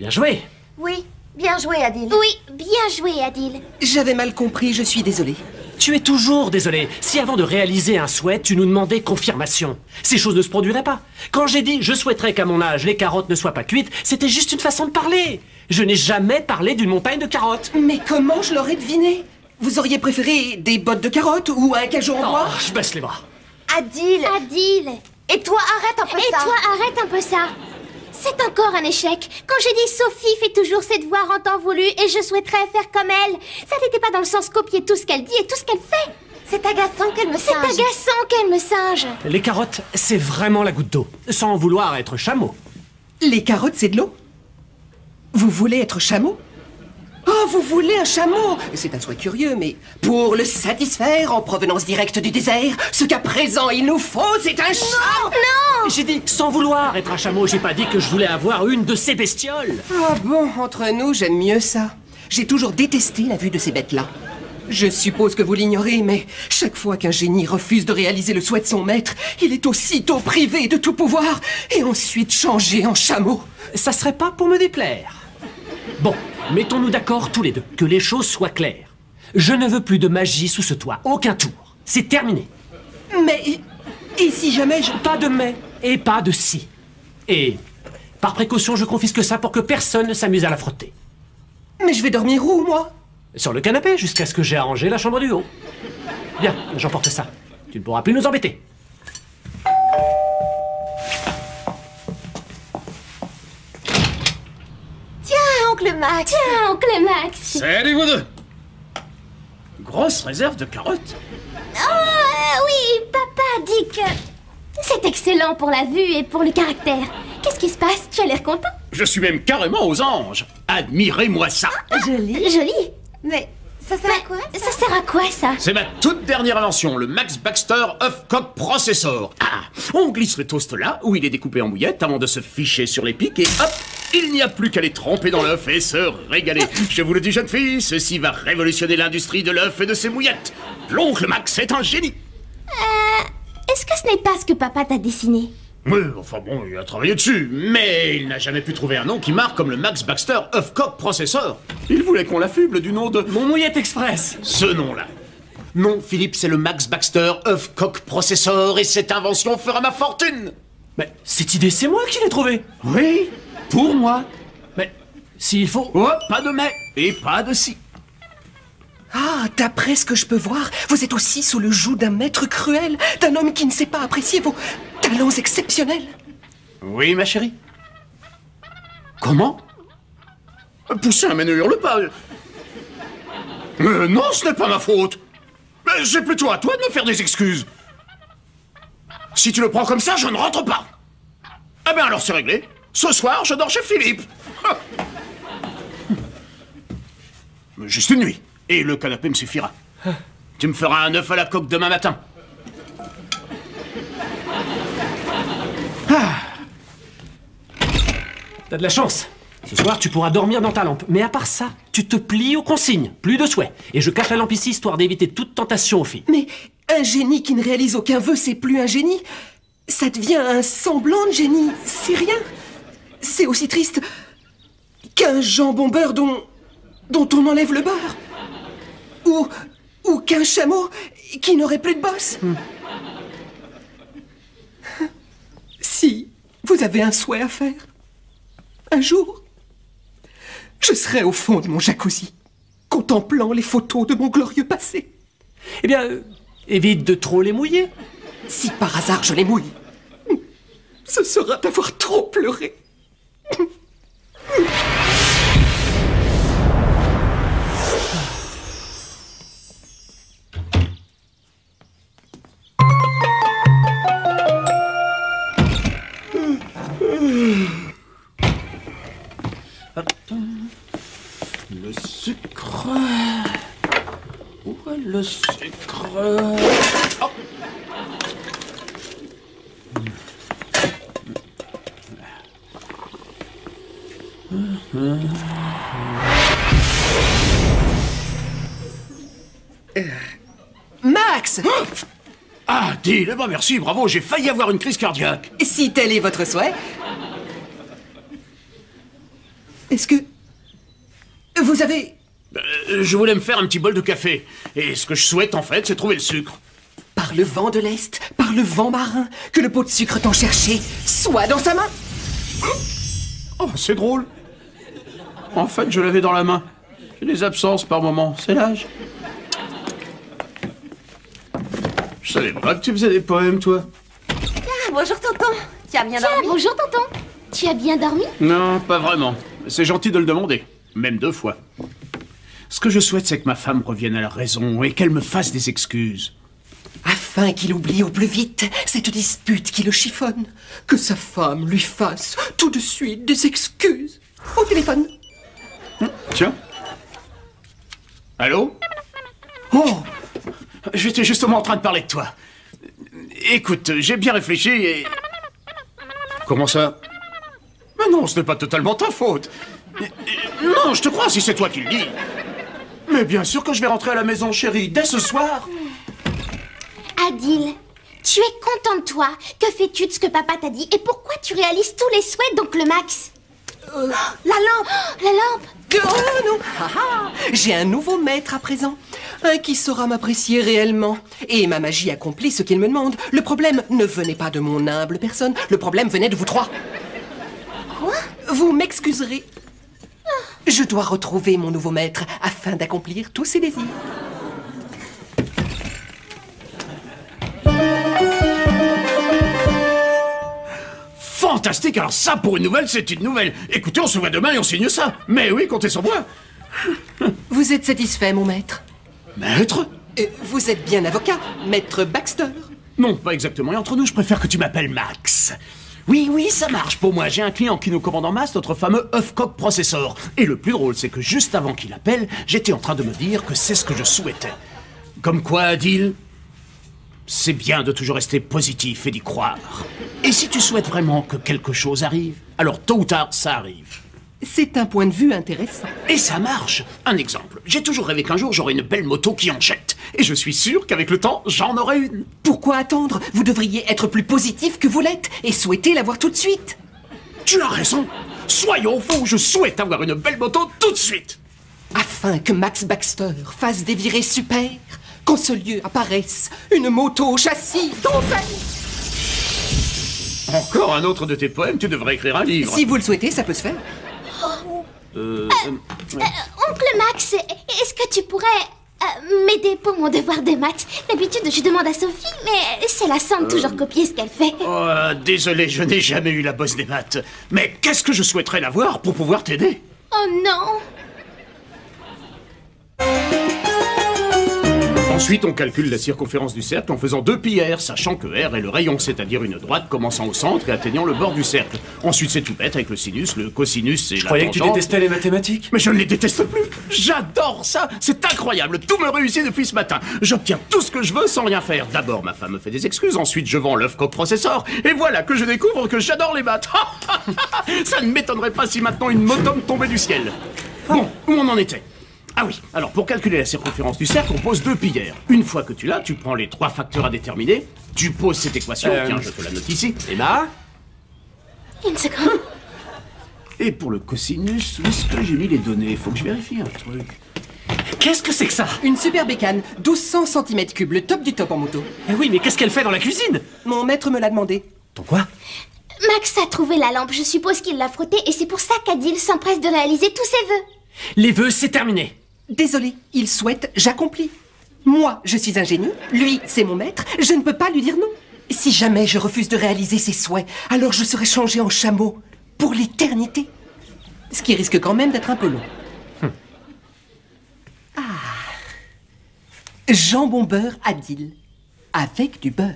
Bien joué. Oui, bien joué, Adil. Oui, bien joué, Adil. J'avais mal compris, je suis désolé. Tu es toujours désolé. Si avant de réaliser un souhait, tu nous demandais confirmation, ces choses ne se produiraient pas. Quand j'ai dit « je souhaiterais qu'à mon âge, les carottes ne soient pas cuites », c'était juste une façon de parler. Je n'ai jamais parlé d'une montagne de carottes. Mais comment je l'aurais deviné? Vous auriez préféré des bottes de carottes ou un cajot en bois? Je baisse les bras. Adil. Adil. Et toi, arrête un peu Et ça. toi, arrête un peu ça. C'est encore un échec. Quand j'ai dit Sophie fait toujours ses devoirs en temps voulu et je souhaiterais faire comme elle, ça n'était pas dans le sens copier tout ce qu'elle dit et tout ce qu'elle fait. C'est agaçant qu'elle me C'est singe. agaçant qu'elle me singe. Les carottes, c'est vraiment la goutte d'eau, sans vouloir être chameau. Les carottes, c'est de l'eau? Vous voulez être chameau? Oh, vous voulez un chameau? C'est un souhait curieux, mais pour le satisfaire en provenance directe du désert, ce qu'à présent il nous faut, c'est un chameau! Non. J'ai dit sans vouloir être un chameau, j'ai pas dit que je voulais avoir une de ces bestioles. Ah bon, entre nous, j'aime mieux ça. J'ai toujours détesté la vue de ces bêtes-là. Je suppose que vous l'ignorez, mais chaque fois qu'un génie refuse de réaliser le souhait de son maître, il est aussitôt privé de tout pouvoir et ensuite changé en chameau. Ça serait pas pour me déplaire. Bon, mettons-nous d'accord tous les deux, que les choses soient claires. Je ne veux plus de magie sous ce toit, aucun tour. C'est terminé. Mais... et si jamais je... Pas de mais et pas de si. Et, par précaution, je confisque ça pour que personne ne s'amuse à la frotter. Mais je vais dormir où, moi? Sur le canapé, jusqu'à ce que j'ai arrangé la chambre du haut. Bien, j'emporte ça. Tu ne pourras plus nous embêter. Tiens, oncle Max. Tiens, oncle Max. Salut vous deux. Grosse réserve de carottes. Oh, oui, papa dit que c'est excellent pour la vue et pour le caractère. Qu'est-ce qui se passe? Tu as l'air content? Je suis même carrément aux anges. Admirez-moi ça. Joli. Joli. Mais ça sert à quoi, ça? Ça sert à quoi, ça? C'est ma toute dernière invention, le Max Baxter Œuf Coq Processor. Ah, on glisse le toast là, où il est découpé en bouillettes avant de se ficher sur les pics et hop, il n'y a plus qu'à les tremper dans l'œuf et se régaler. Je vous le dis, jeune fille, ceci va révolutionner l'industrie de l'œuf et de ses mouillettes. L'oncle Max est un génie. Est-ce que ce n'est pas ce que papa t'a dessiné? Oui, enfin bon, il a travaillé dessus, mais il n'a jamais pu trouver un nom qui marque comme le Max Baxter Œuf Coq Processor. Il voulait qu'on l'affuble du nom de... Mon mouillette express. Ce nom-là. Non, Philippe, c'est le Max Baxter Œuf Coq Processor et cette invention fera ma fortune. Mais cette idée, c'est moi qui l'ai trouvée. Oui, pour moi. Mais s'il faut... Oh, pas de mais et pas de si. Ah, d'après ce que je peux voir, vous êtes aussi sous le joug d'un maître cruel, d'un homme qui ne sait pas apprécier vos talents exceptionnels. Oui, ma chérie. Comment? Poussin, mais ne hurle pas. Non, ce n'est pas ma faute. Mais c'est plutôt à toi de me faire des excuses. Si tu le prends comme ça, je ne rentre pas. Ah ben alors c'est réglé. Ce soir, je dors chez Philippe. Juste une nuit. Et le canapé me suffira. Tu me feras un œuf à la coque demain matin. T'as de la chance. Ce soir, tu pourras dormir dans ta lampe. Mais à part ça, tu te plies aux consignes. Plus de souhaits. Et je cache la lampe ici, histoire d'éviter toute tentation aux filles. Mais un génie qui ne réalise aucun vœu, c'est plus un génie. Ça devient un semblant de génie. C'est rien. C'est aussi triste qu'un jambon beurre dont on enlève le beurre. Ou qu'un chameau qui n'aurait plus de bosse. Si vous avez un souhait à faire, un jour, je serai au fond de mon jacuzzi, contemplant les photos de mon glorieux passé. Eh bien, évite de trop les mouiller. Si par hasard je les mouille, ce sera d'avoir trop pleuré. Le sucre... Où est le sucre? Oh. Max! Ah, dis-le, bah merci, bravo, j'ai failli avoir une crise cardiaque. Si tel est votre souhait, Est-ce que... Vous avez... Je voulais me faire un petit bol de café. Et ce que je souhaite, en fait, c'est trouver le sucre. Par le vent de l'Est, par le vent marin, que le pot de sucre tant cherché soit dans sa main. Oh, c'est drôle. En fait, je l'avais dans la main. J'ai des absences par moment. C'est l'âge. Je savais pas que tu faisais des poèmes, toi. Ah, bonjour tonton. Tu as bien Tiens, dormi? bonjour tonton. Tu as bien dormi? Non, pas vraiment. C'est gentil de le demander. Même 2 fois. Ce que je souhaite, c'est que ma femme revienne à la raison et qu'elle me fasse des excuses. Afin qu'il oublie au plus vite cette dispute qui le chiffonne. Que sa femme lui fasse tout de suite des excuses. Au téléphone. Tiens. Allô? Oh, J'étais justement en train de parler de toi. Écoute, j'ai bien réfléchi et... Comment ça? Mais non, ce n'est pas totalement ta faute. Non, je te crois si c'est toi qui le dis. Mais bien sûr que je vais rentrer à la maison, chérie, dès ce soir. Adil, tu es content de toi. Que fais-tu de ce que papa t'a dit? Et pourquoi tu réalises tous les souhaits d'oncle Max? La lampe. La lampe. oh non. Ah, ah. J'ai un nouveau maître à présent. Un qui saura m'apprécier réellement. Et ma magie accomplit ce qu'il me demande. Le problème ne venait pas de mon humble personne. Le problème venait de vous 3. Quoi? Vous m'excuserez. Je dois retrouver mon nouveau maître afin d'accomplir tous ses désirs. Fantastique, alors ça, pour une nouvelle, c'est une nouvelle. Écoutez, on se voit demain et on signe ça. Mais oui, comptez sur moi. Vous êtes satisfait, mon maître? Maître? Vous êtes bien avocat, maître Baxter? Non, pas exactement. Et entre nous, je préfère que tu m'appelles Max. Oui, oui, ça marche pour moi. J'ai un client qui nous commande en masse notre fameux Huffcock Processor. Et le plus drôle, c'est que juste avant qu'il appelle, j'étais en train de me dire que c'est ce que je souhaitais. Comme quoi, Adil, c'est bien de toujours rester positif et d'y croire. Et si tu souhaites vraiment que quelque chose arrive, alors tôt ou tard, ça arrive. C'est un point de vue intéressant. Et ça marche. Un exemple. J'ai toujours rêvé qu'un jour j'aurais une belle moto qui en jette. Et je suis sûr qu'avec le temps, j'en aurai une. Pourquoi attendre? Vous devriez être plus positif que vous l'êtes et souhaiter l'avoir tout de suite. Tu as raison. Soyons fous, je souhaite avoir une belle moto tout de suite. Afin que Max Baxter fasse des virées super, qu'en ce lieu apparaisse une moto au châssis d'enfer. Encore un autre de tes poèmes, tu devrais écrire un livre. Si vous le souhaitez, ça peut se faire. Oncle Max, est-ce que tu pourrais m'aider pour mon devoir de maths? D'habitude, je demande à Sophie, mais c'est la somme toujours copier ce qu'elle fait. Oh, désolé, je n'ai jamais eu la bosse des maths. Mais qu'est-ce que je souhaiterais l'avoir pour pouvoir t'aider? Oh non! Ensuite, on calcule la circonférence du cercle en faisant 2 pi r, sachant que r est le rayon, c'est-à-dire une droite commençant au centre et atteignant le bord du cercle. Ensuite, c'est tout bête avec le sinus, le cosinus et la croyais que tu tangente. détestais les mathématiques. Mais je ne les déteste plus. J'adore ça. C'est incroyable. Tout me réussit depuis ce matin. J'obtiens tout ce que je veux sans rien faire. D'abord, ma femme me fait des excuses. Ensuite, je vends l'Huffcock Processor. Et voilà que je découvre que j'adore les maths. Ça ne m'étonnerait pas si maintenant une moto me tombait du ciel. Bon, où on en était? Ah oui, alors pour calculer la circonférence du cercle, on pose 2 pi r. Une fois que tu l'as, tu prends les 3 facteurs à déterminer, tu poses cette équation, tiens, je te la note ici. Emma? Une seconde. Et pour le cosinus, où est-ce que j'ai mis les données? Faut que je vérifie un truc. Qu'est-ce que c'est que ça? Une super bécane, 1200 cm3, le top du top en moto. Eh oui, mais qu'est-ce qu'elle fait dans la cuisine? Mon maître me l'a demandé. Ton quoi? Max a trouvé la lampe, je suppose qu'il l'a frottée, et c'est pour ça qu'Adil s'empresse de réaliser tous ses vœux. Les vœux, c'est terminé. Désolé, il souhaite, j'accomplis. Moi, je suis un génie, lui, c'est mon maître, je ne peux pas lui dire non. Si jamais je refuse de réaliser ses souhaits, alors je serai changé en chameau pour l'éternité. Ce qui risque quand même d'être un peu long. Ah. Jambon beurre Adil, avec du beurre.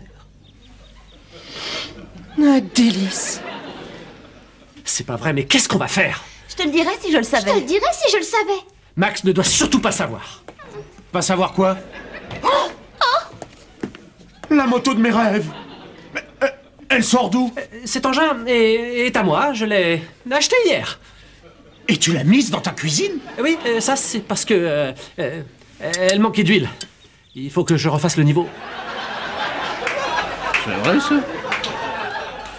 Un délice. C'est pas vrai, mais qu'est-ce qu'on va faire? Je te le dirais si je le Je te savais. le dirais si je le savais. Max ne doit surtout pas savoir. Pas savoir quoi? La moto de mes rêves. Mais, elle sort d'où? Cet engin est à moi, je l'ai acheté hier. Et tu l'as mise dans ta cuisine? Oui, ça c'est parce que elle manquait d'huile. Il faut que je refasse le niveau. C'est vrai ça?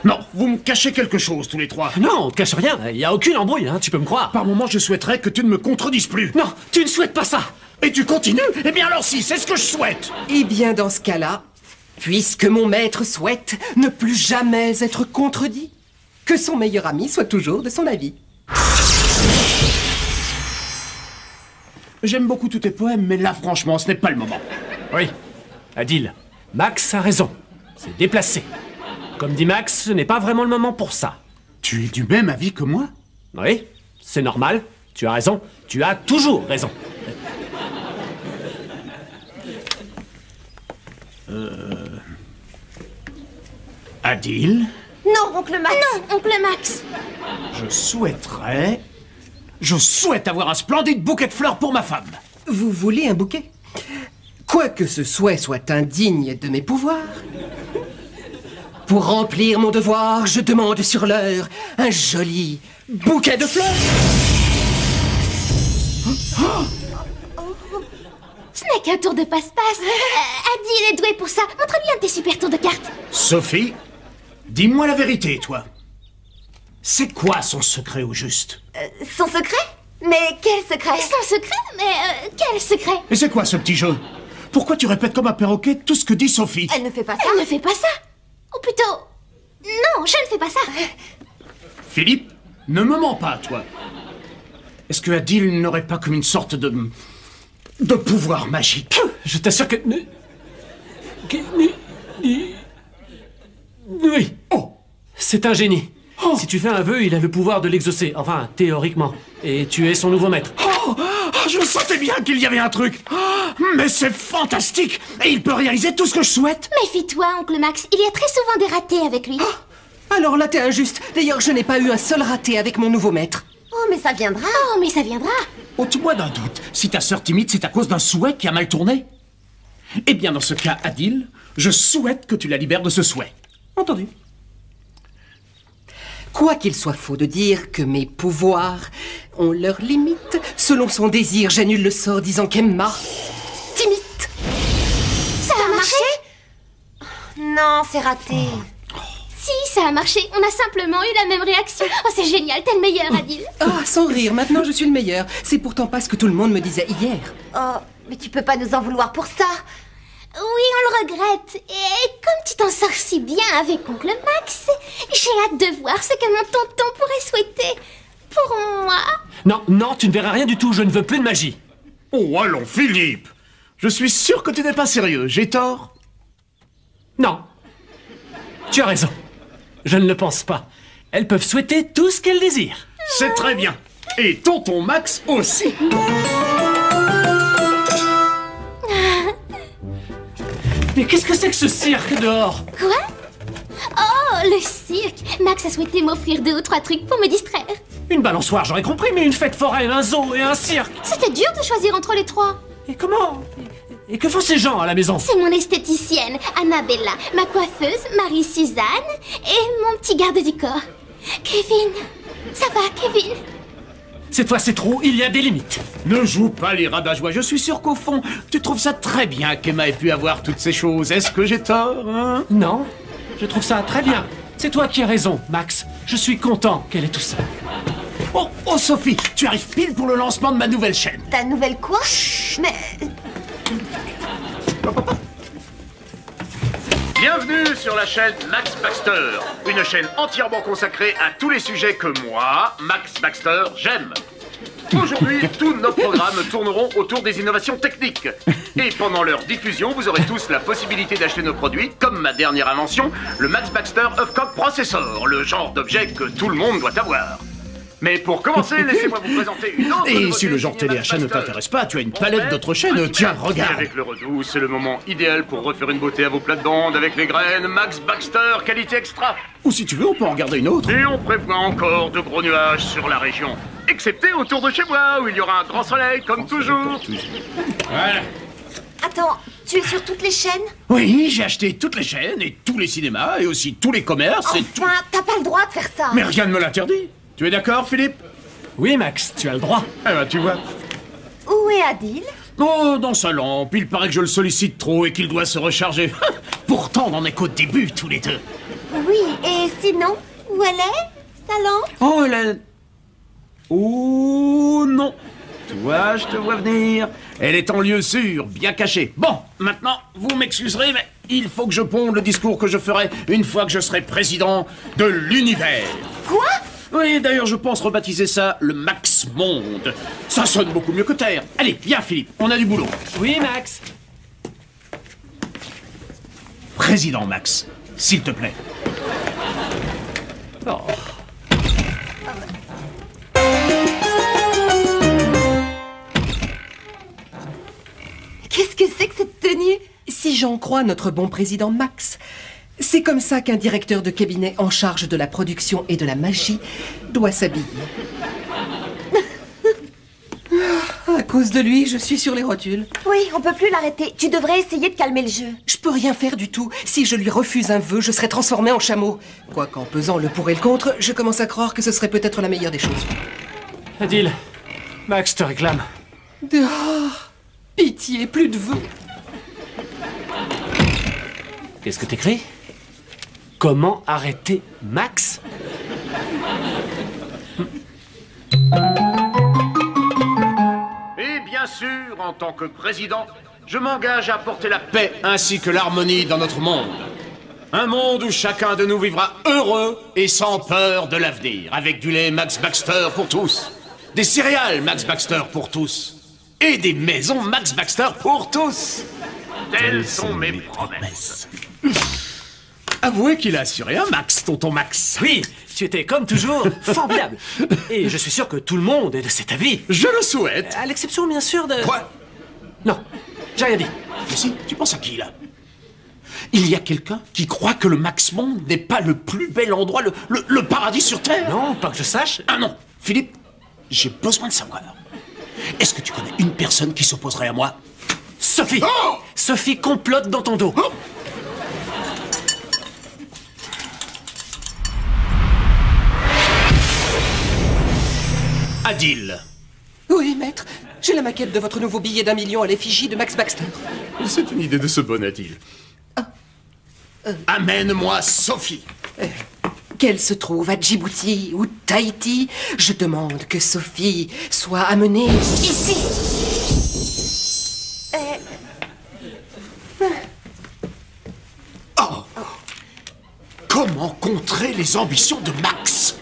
Non, vous me cachez quelque chose, tous les trois. Non, on te cache rien, il y a aucune embrouille, hein, tu peux me croire. Par moment, je souhaiterais que tu ne me contredises plus. Non, tu ne souhaites pas ça. Et tu continues? Eh bien alors si, c'est ce que je souhaite. Eh bien, dans ce cas-là, puisque mon maître souhaite ne plus jamais être contredit, que son meilleur ami soit toujours de son avis. J'aime beaucoup tous tes poèmes, mais là, franchement, ce n'est pas le moment. Oui, Adil, Max a raison. C'est déplacé. Comme dit Max, ce n'est pas vraiment le moment pour ça. Tu es du même avis que moi? Oui, c'est normal. Tu as raison. Tu as toujours raison. Adil, Non, oncle Max. Non, oncle Max. je souhaite avoir un splendide bouquet de fleurs pour ma femme. Vous voulez un bouquet? Quoique ce souhait soit indigne de mes pouvoirs, pour remplir mon devoir, je demande sur l'heure un joli bouquet de fleurs. Ce n'est qu'un tour de passe-passe. Adil est doué pour ça. Montre-lui un de tes super tours de cartes. Sophie, dis-moi la vérité, toi. C'est quoi son secret au juste? Son secret? Mais quel secret? Son secret? Mais quel secret? Et c'est quoi ce petit jeu? Pourquoi tu répètes comme un perroquet tout ce que dit Sophie? Elle ne fait pas ça. Elle ne fait pas ça. Ou plutôt... Non, je ne fais pas ça. Philippe, ne me mens pas, toi. Est-ce que Adil n'aurait pas comme une sorte de pouvoir magique? Je t'assure que... Oui. Oh! C'est un génie. Oh. Si tu fais un vœu, il a le pouvoir de l'exaucer. Enfin, théoriquement. Et tu es son nouveau maître. Oh, je sentais bien qu'il y avait un truc. Mais c'est fantastique. Et il peut réaliser tout ce que je souhaite. Méfie-toi, oncle Max. Il y a très souvent des ratés avec lui. Alors là, t'es injuste. D'ailleurs, je n'ai pas eu un seul raté avec mon nouveau maître. Oh, mais ça viendra. Oh, mais ça viendra. Ôte-moi d'un doute. Si ta sœur timide, c'est à cause d'un souhait qui a mal tourné? Eh bien, dans ce cas, Adil, je souhaite que tu la libères de ce souhait. Entendu. Quoi qu'il soit faux de dire que mes pouvoirs ont leurs limites, selon son désir, j'annule le sort disant qu'Emma t'imite. Ça a marché? Non, c'est raté. Si, ça a marché. On a simplement eu la même réaction. Oh, c'est génial. T'es le meilleur, Adil. Ah, sans rire, maintenant je suis le meilleur. C'est pourtant pas ce que tout le monde me disait hier. Oh, mais tu peux pas nous en vouloir pour ça. Oui, on le regrette. Et comme tu t'en sors si bien avec oncle Max, j'ai hâte de voir ce que mon tonton pourrait souhaiter pour moi. Non, non, tu ne verras rien du tout. Je ne veux plus de magie. Oh, allons, Philippe. Je suis sûr que tu n'es pas sérieux. J'ai tort? Non. Tu as raison. Je ne le pense pas. Elles peuvent souhaiter tout ce qu'elles désirent. C'est très bien. Et tonton Max aussi. Mais qu'est-ce que c'est que ce cirque dehors? Quoi? Oh, le cirque. Max a souhaité m'offrir 2 ou 3 trucs pour me distraire. Une balançoire, j'aurais compris, mais une fête foraine, un zoo et un cirque. C'était dur de choisir entre les 3. Et comment? Et que font ces gens à la maison? C'est mon esthéticienne, Annabella, ma coiffeuse, Marie-Suzanne, et mon petit garde du corps. Kevin. Ça va, Kevin? Cette fois, c'est trop, il y a des limites. Ne joue pas les rabat-joie. Je suis sûr qu'au fond, tu trouves ça très bien qu'Emma ait pu avoir toutes ces choses. Est-ce que j'ai tort, hein? Non, je trouve ça très bien. C'est toi qui as raison, Max. Je suis content qu'elle ait tout ça. Oh, oh, Sophie, tu arrives pile pour le lancement de ma nouvelle chaîne. Ta nouvelle quoi? Mais... Bienvenue sur la chaîne Max Baxter, une chaîne entièrement consacrée à tous les sujets que moi, Max Baxter, j'aime. Aujourd'hui, tous nos programmes tourneront autour des innovations techniques. Et pendant leur diffusion, vous aurez tous la possibilité d'acheter nos produits, comme ma dernière invention, le Max Baxter Huffcock Processor, le genre d'objet que tout le monde doit avoir. Mais pour commencer, laissez-moi vous présenter une autre... Et si le genre télé achat ne t'intéresse pas, tu as une palette d'autres chaînes. Tiens, regarde. Avec le Redoux, c'est le moment idéal pour refaire une beauté à vos plates-bandes avec les graines Max Baxter qualité extra. Ou si tu veux, on peut en regarder une autre. Et on prévoit encore de gros nuages sur la région. Excepté autour de chez moi, où il y aura un grand soleil, comme toujours. Voilà. Attends, tu es sur toutes les chaînes? Oui, j'ai acheté toutes les chaînes et tous les cinémas et aussi tous les commerces et tout. Enfin, t'as pas le droit de faire ça. Mais rien ne me l'interdit. Tu es d'accord, Philippe? Oui, Max, tu as le droit. Ah bah, tu vois. Où est Adil? Oh, dans sa lampe. Il paraît que je le sollicite trop et qu'il doit se recharger. Pourtant, on n'en est qu'au début, tous les deux. Oui, et sinon, où elle est, Salon? Oh, elle... Oh, non. Toi, je te vois venir. Elle est en lieu sûr, bien cachée. Bon, maintenant, vous m'excuserez, mais il faut que je ponde le discours que je ferai une fois que je serai président de l'univers. Quoi? Oui, d'ailleurs, je pense rebaptiser ça le Max Monde. Ça sonne beaucoup mieux que Terre. Allez, viens, Philippe, on a du boulot. Oui, Max. Président Max, s'il te plaît. Oh. Qu'est-ce que c'est que cette tenue? Si j'en crois notre bon président Max, c'est comme ça qu'un directeur de cabinet en charge de la production et de la magie doit s'habiller. À cause de lui, je suis sur les rotules. Oui, on peut plus l'arrêter. Tu devrais essayer de calmer le jeu. Je peux rien faire du tout. Si je lui refuse un vœu, je serai transformé en chameau. Quoiqu'en pesant le pour et le contre, je commence à croire que ce serait peut-être la meilleure des choses. Adil, Max te réclame. Dehors. Pitié, plus de vœux. Qu'est-ce que t'écris? Comment arrêter Max? Et bien sûr, en tant que président, je m'engage à apporter la paix ainsi que l'harmonie dans notre monde. Un monde où chacun de nous vivra heureux et sans peur de l'avenir, avec du lait Max Baxter pour tous, des céréales Max Baxter pour tous, et des maisons Max Baxter pour tous. Telles sont mes promesses. Avouez qu'il a assuré un Max, tonton Max. Oui, tu étais comme toujours formidable. Et je suis sûr que tout le monde est de cet avis. Je le souhaite. À l'exception, bien sûr, de... Quoi? Non, j'ai rien dit. Mais si, tu penses à qui, là? Il y a quelqu'un qui croit que le Max Monde n'est pas le plus bel endroit, le paradis sur Terre? Non, pas que je sache. Ah non, Philippe, j'ai besoin de savoir. Est-ce que tu connais une personne qui s'opposerait à moi? Sophie! Oh! Sophie complote dans ton dos. Oh! Adil. Oui, maître. J'ai la maquette de votre nouveau billet d'1 million à l'effigie de Max Baxter. C'est une idée de ce bon Adil. Amène-moi Sophie. Qu'elle se trouve à Djibouti ou Tahiti, je demande que Sophie soit amenée ici. Oh! Comment contrer les ambitions de Max?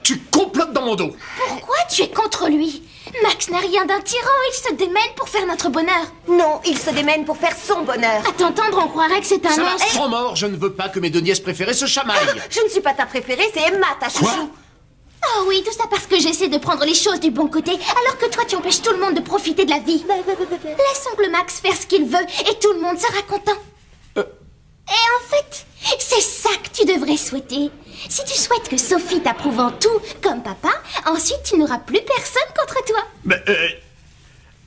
Tu complotes dans mon dos. Pourquoi tu es contre lui? Max n'a rien d'un tyran, il se démène pour faire notre bonheur. Non, il se démène pour faire son bonheur. À t'entendre, on croirait que c'est un Ça va, monstre. trop mort, je ne veux pas que mes deux nièces préférées se chamaillent. Je ne suis pas ta préférée, c'est Emma, ta chouchou. Quoi? Oh oui, tout ça parce que j'essaie de prendre les choses du bon côté, alors que toi tu empêches tout le monde de profiter de la vie. Laisse oncle Max faire ce qu'il veut et tout le monde sera content. Et en fait, c'est ça que tu devrais souhaiter. Si tu souhaites que Sophie t'approuve en tout, comme papa, ensuite tu n'auras plus personne contre toi. Mais,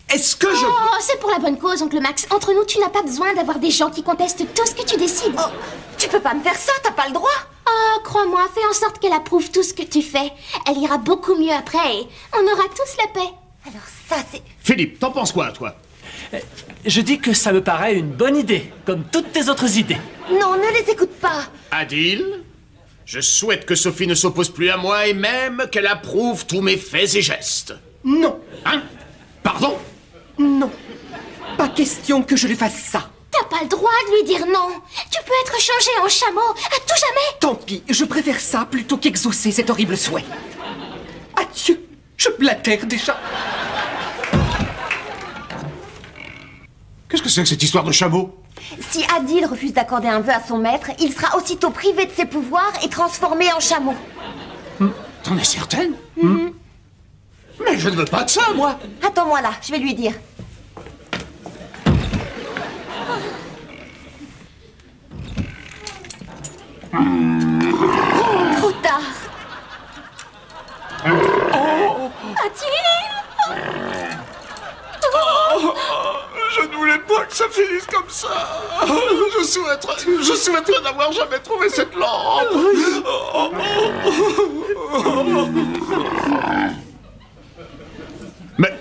est-ce que je... Oh, c'est pour la bonne cause, oncle Max. Entre nous, tu n'as pas besoin d'avoir des gens qui contestent tout ce que tu décides. Oh, tu peux pas me faire ça, t'as pas le droit. Oh, crois-moi, fais en sorte qu'elle approuve tout ce que tu fais. Elle ira beaucoup mieux après et on aura tous la paix. Alors ça, c'est... Philippe, t'en penses quoi, toi? Je dis que ça me paraît une bonne idée, comme toutes tes autres idées. Non, ne les écoute pas. Adil, je souhaite que Sophie ne s'oppose plus à moi et même qu'elle approuve tous mes faits et gestes. Non, Hein? Pardon? non. Pas question que je lui fasse ça. T'as pas le droit de lui dire non. Tu peux être changé en chameau à tout jamais. Tant pis, je préfère ça plutôt qu'exaucer cet horrible souhait. Adieu, je blatère déjà. Qu'est-ce que c'est que cette histoire de chameau? Si Adil refuse d'accorder un vœu à son maître, il sera aussitôt privé de ses pouvoirs et transformé en chameau. T'en es certaine? Mais je ne veux pas de ça, moi. Attends-moi là, je vais lui dire. Trop tard. Adil! Je ne voulais pas que ça finisse comme ça. Je souhaiterais n'avoir jamais trouvé cette lampe. Mais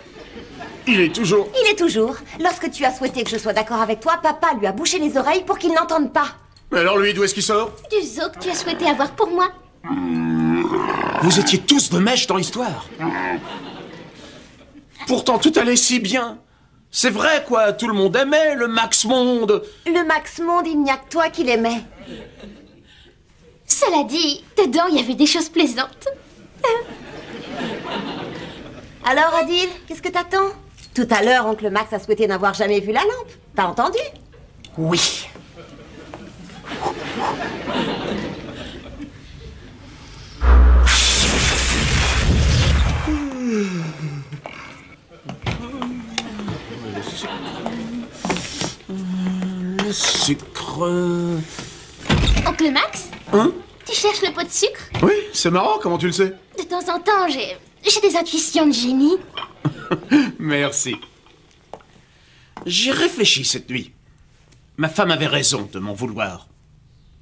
il est toujours... Il est toujours. Lorsque tu as souhaité que je sois d'accord avec toi, papa lui a bouché les oreilles pour qu'il n'entende pas. Mais alors lui, d'où est-ce qu'il sort? Du zoo que tu as souhaité avoir pour moi. Vous étiez tous de mèche dans l'histoire. Pourtant, tout allait si bien. C'est vrai, quoi, tout le monde aimait le Max Monde. Le Max Monde, il n'y a que toi qui l'aimais. Cela dit, dedans, il y avait des choses plaisantes. Alors, Adil, qu'est-ce que t'attends? Tout à l'heure, oncle Max a souhaité n'avoir jamais vu la lampe. T'as entendu? Oui. Le sucre... Oncle Max? Hein? Tu cherches le pot de sucre? Oui, c'est marrant, comment tu le sais? De temps en temps, j'ai des intuitions de génie. Merci. J'y réfléchis cette nuit. Ma femme avait raison de m'en vouloir.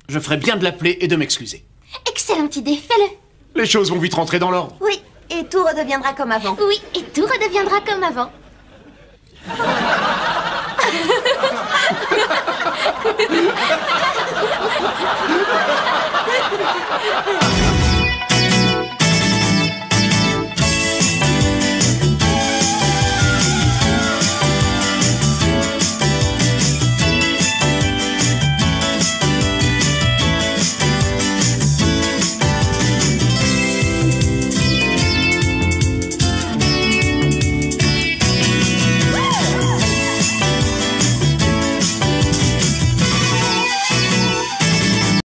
Je ferais bien de l'appeler et de m'excuser. Excellente idée, fais-le. Les choses vont vite rentrer dans l'ordre. Oui, et tout redeviendra comme avant. Oui, et tout redeviendra comme avant.